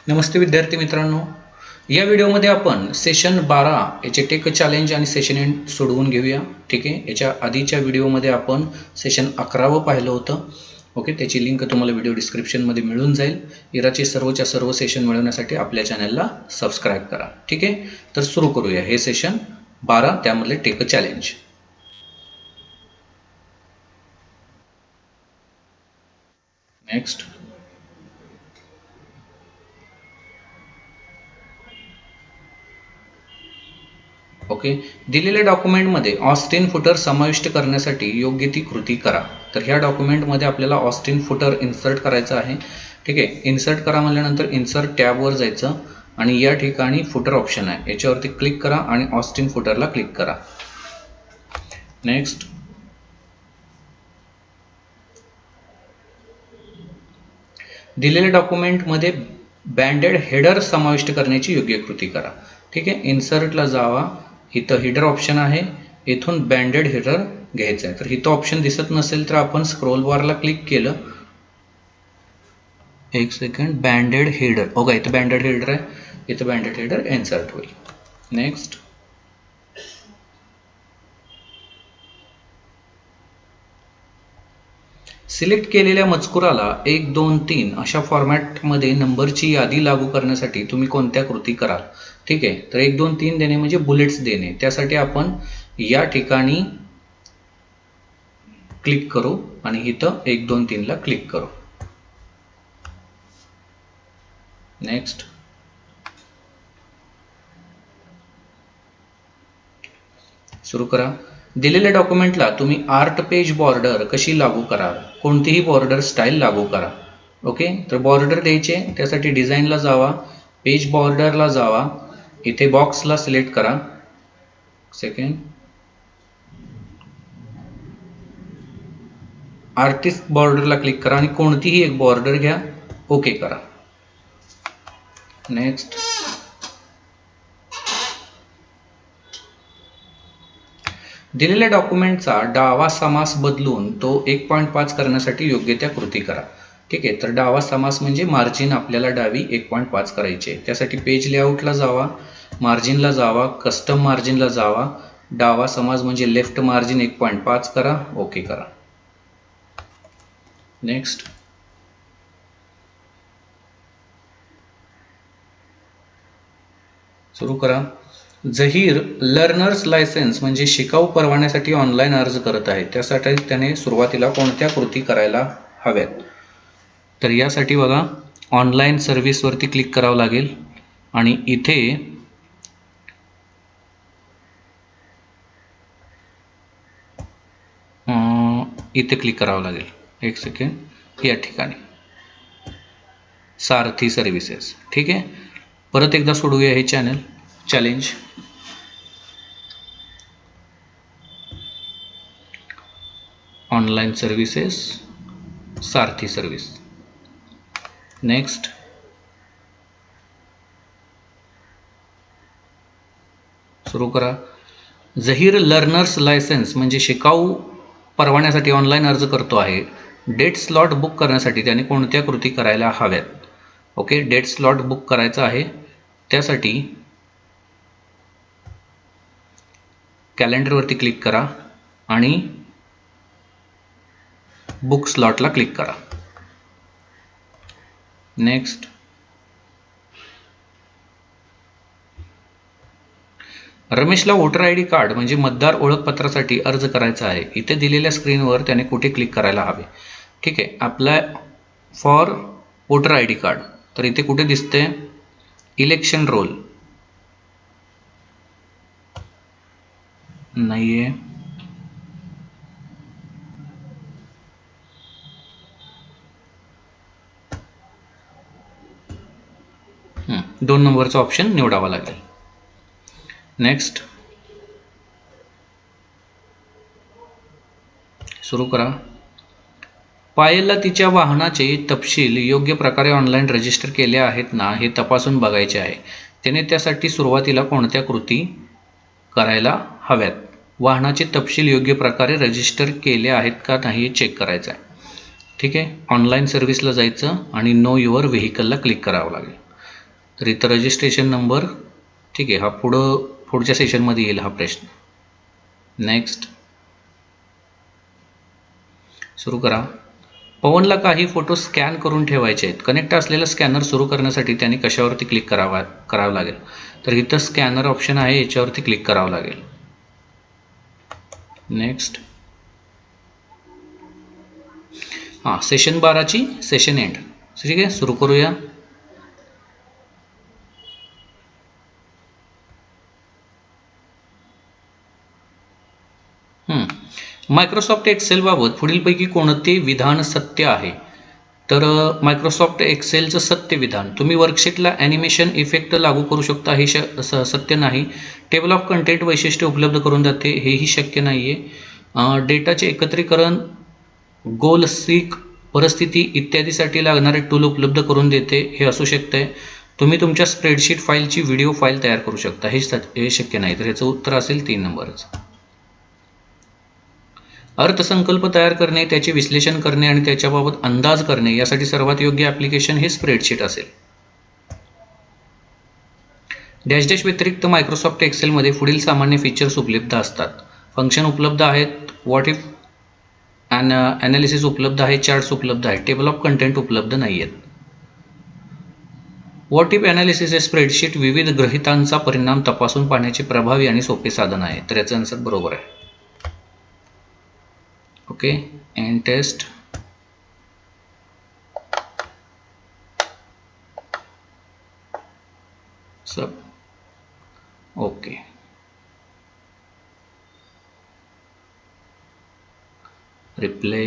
नमस्ते विद्यार्थी मित्रांनो, या व्हिडिओमध्ये आपण सेशन 12 याचे टेक चॅलेंज आणि सेशन एंड सोडवून घेऊया. ठीक आहे. याच्या आधीच्या व्हिडिओमध्ये आपण सेशन 11 पाहिलं होतं. ओके, त्याची लिंक तुम्हाला व्हिडिओ डिस्क्रिप्शनमध्ये मिळून जाईल. इराचे सर्वच्या सर्व सेशन मिळवण्यासाठी आपल्या चॅनलला सबस्क्राईब करा. ठीक आहे. तर सुरू करूया हे सेशन 12, त्यामधले टेक चॅलेंज. नेक्स्ट. ओके, दिलेल्या डॉक्युमेंटमध्ये ऑस्टिन फुटर समाविष्ट करण्यासाठी योग्य ती कृती करा. तर ह्या डॉक्युमेंटमध्ये आपल्याला ऑस्टिन फुटर इन्सर्ट करायचं आहे. ठीक आहे. इन्सर्ट करा म्हटल्यानंतर इन्सर्ट टॅबवर जायचं आणि या ठिकाणी फुटर ऑप्शन आहे, याच्यावरती क्लिक करा आणि ऑस्टिन फुटरला क्लिक करा. नेक्स्ट. दिलेल्या डॉक्युमेंटमध्ये बँडेड हेडर समाविष्ट करण्याची योग्य कृती करा. ठीक आहे. इन्सर्टला जावा, इथं हेडर ऑप्शन आहे, इथून बँडेड हेडर घ्यायचं आहे. तर इथं ऑप्शन दिसत नसेल तर आपण स्क्रोल बारला क्लिक केलं, एक सेकंड, बँडेड हेडर, ओके इथं बँडेड हेडर आहे, इथं बँडेड हेडर इन्सर्ट होईल. नेक्स्ट. सिलेक्ट केलेल्या मजकुराला 1, 2, 3 अशा फॉर्मॅटमध्ये नंबरची यादी लागू करण्यासाठी तुम्ही कोणत्या कृती कराल? ठीक आहे. तर 1, 2, 3 देणे म्हणजे बुलेट्स देणे. त्यासाठी आपण या ठिकाणी क्लिक करू आणि इथं 1, 2, 3 ला क्लिक करू. नेक्स्ट. सुरू करा. दिलेल्या डॉक्युमेंटला तुम्ही आर्ट पेज बॉर्डर कशी लागू कराल? कोणतीही बॉर्डर स्टाईल लागू करा. ओके, तर बॉर्डर द्यायचे, त्यासाठी डिझाईनला जावा, पेज बॉर्डरला जावा, इथे बॉक्सला सिलेक्ट करा. सेकंड, आर्टिस्ट बॉर्डरला क्लिक करा आणि कोणतीही एक बॉर्डर घ्या, ओके करा. नेक्स्ट. दिलेल्या डॉक्युमेंटचा डावा समास बदलून तो 1.5 करण्यासाठी योग्य त्या कृती करा. ठीक आहे. तर डावा समास म्हणजे मार्जिन आपल्याला डावी 1.5 करायचे. त्यासाठी पेज लेआउटला जावा, मार्जिनला जावा, कस्टम मार्जिनला जावा, डावा समास म्हणजे लेफ्ट मार्जिन 1.5 करा, ओके करा. नेक्स्ट. सुरू करा. जहीर लर्नर्स लायसन्स म्हणजे शिकाऊ परवान्यासाठी ऑनलाईन अर्ज करत आहे. त्यासाठी त्याने सुरुवातीला कोणत्या कृती करायला हव्यात? तर यासाठी बघा, ऑनलाईन सर्व्हिसवरती क्लिक करावं लागेल आणि इथे क्लिक करावं लागेल. एक सेकंड, या ठिकाणी सारथी सर्व्हिसेस. ठीक आहे. परत एकदा सोडूया हे चॅलेंज. ऑनलाईन सर्व्हिसेस, सारथी सर्व्हिस. नेक्स्ट. सुरू करा. जहीर लर्नर्स लायसन्स म्हणजे शिकाऊ परवान्यासाठी ऑनलाईन अर्ज करतो आहे. डेट स्लॉट बुक करण्यासाठी त्याने कोणत्या कृती करायला हव्यात? ओके, डेट स्लॉट बुक करायचा आहे. त्यासाठी कॅलेंडरवरती क्लिक करा आणि बुक स्लॉटला क्लिक करा. नेक्स्ट. रमेशला वोटर ID कार्ड म्हणजे मतदार ओळखपत्रासाठी अर्ज करायचा आहे. इथे दिलेल्या स्क्रीनवर त्याने कुठे क्लिक करायला हवे? ठीक आहे. Apply for voter ID card. तर इथे कुठे दिसते? इलेक्शन रोल नाहीये. दोन नंबरचा ऑप्शन निवडावा लागेल. नेक्स्ट. सुरू करा. पायलला तिच्या वाहनाचे तपशील योग्य प्रकारे ऑनलाईन रजिस्टर केले आहेत ना हे तपासून बघायचे आहे. त्याने त्यासाठी सुरुवातीला कोणत्या कृती करायला हव्यात? वाहनाचे तपशील योग्य प्रकारे रजिस्टर केले आहेत का नाही हे चेक करायचं आहे. ठीक आहे. ऑनलाईन सर्व्हिसला जायचं आणि नो युअर व्हेकलला क्लिक करावं लागेल. तर इथं रजिस्ट्रेशन नंबर, ठीक आहे, हा पुढच्या सेशनमध्ये येईल हा प्रश्न. नेक्स्ट सुरू करा. पवनला काही फोटो स्कॅन करून ठेवायचे आहेत. कनेक्ट असलेला स्कॅनर सुरू करण्यासाठी त्याने कशावरती क्लिक करावं लागेल. तर इथं स्कॅनर ऑप्शन आहे, याच्यावरती क्लिक करावं लागेल. नेक्स्ट हां, सेशन 12ची सेशन एंड. ठीक आहे, सुरू करूया. मायक्रोसॉफ्ट एक्सेल बाबत पुढीलपैकी कोणते विधान सत्य आहे. तर मायक्रोसॉफ्ट एक्सेलचं सत्य विधान, तुम्ही वर्कशीटला ॲनिमेशन इफेक्ट लागू करू शकता, हे सत्य नाही. टेबल ऑफ कंटेंट वैशिष्ट्य उपलब्ध करून देते, हेही शक्य नाही आहे. डेटाचे एकत्रीकरण, गोल सीक, परिस्थिती इत्यादीसाठी लागणारे टूल उपलब्ध करून देते, हे असू शकते. तुम्ही तुमच्या स्प्रेडशीट फाईलची व्हिडिओ फाईल तयार करू शकता, हे शक्य नाही. तर याचं उत्तर असेल 3 नंबरचं. अर्थसंकल्प तयार करणे, त्याचे विश्लेषण करणे आणि त्याच्याबाबत अंदाज करणे यासाठी सर्वात योग्य ॲप्लिकेशन हे स्प्रेडशीट असेल. डॅश डॅश व्यतिरिक्त मायक्रोसॉफ्ट एक्सेलमध्ये पुढील सामान्य फीचर्स उपलब्ध असतात. फंक्शन उपलब्ध आहेत, व्हॉट इफ ॲनालिसिस उपलब्ध आहे, चार्ट्स उपलब्ध आहेत, टेबल ऑफ कंटेंट उपलब्ध नाही आहेत. व्हॉट इफ ॲनालिसिस हे स्प्रेडशीट विविध गृहितांचा परिणाम तपासून पाहण्याचे प्रभावी आणि सोपे साधन आहे. तर याचं आन्सर बरोबर आहे. Okay, end test. सब ओके. रिप्ले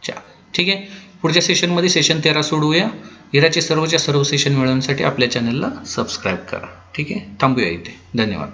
चा, ठीक आहे. पुढच्या सेशनमध्ये सेशन 13 सोडवूया. इराचे सर्वच्या सर्व सेशन मिळवण्यासाठी आपल्या चॅनलला सबस्क्राईब करा. ठीक आहे, थांबूया इथे. धन्यवाद.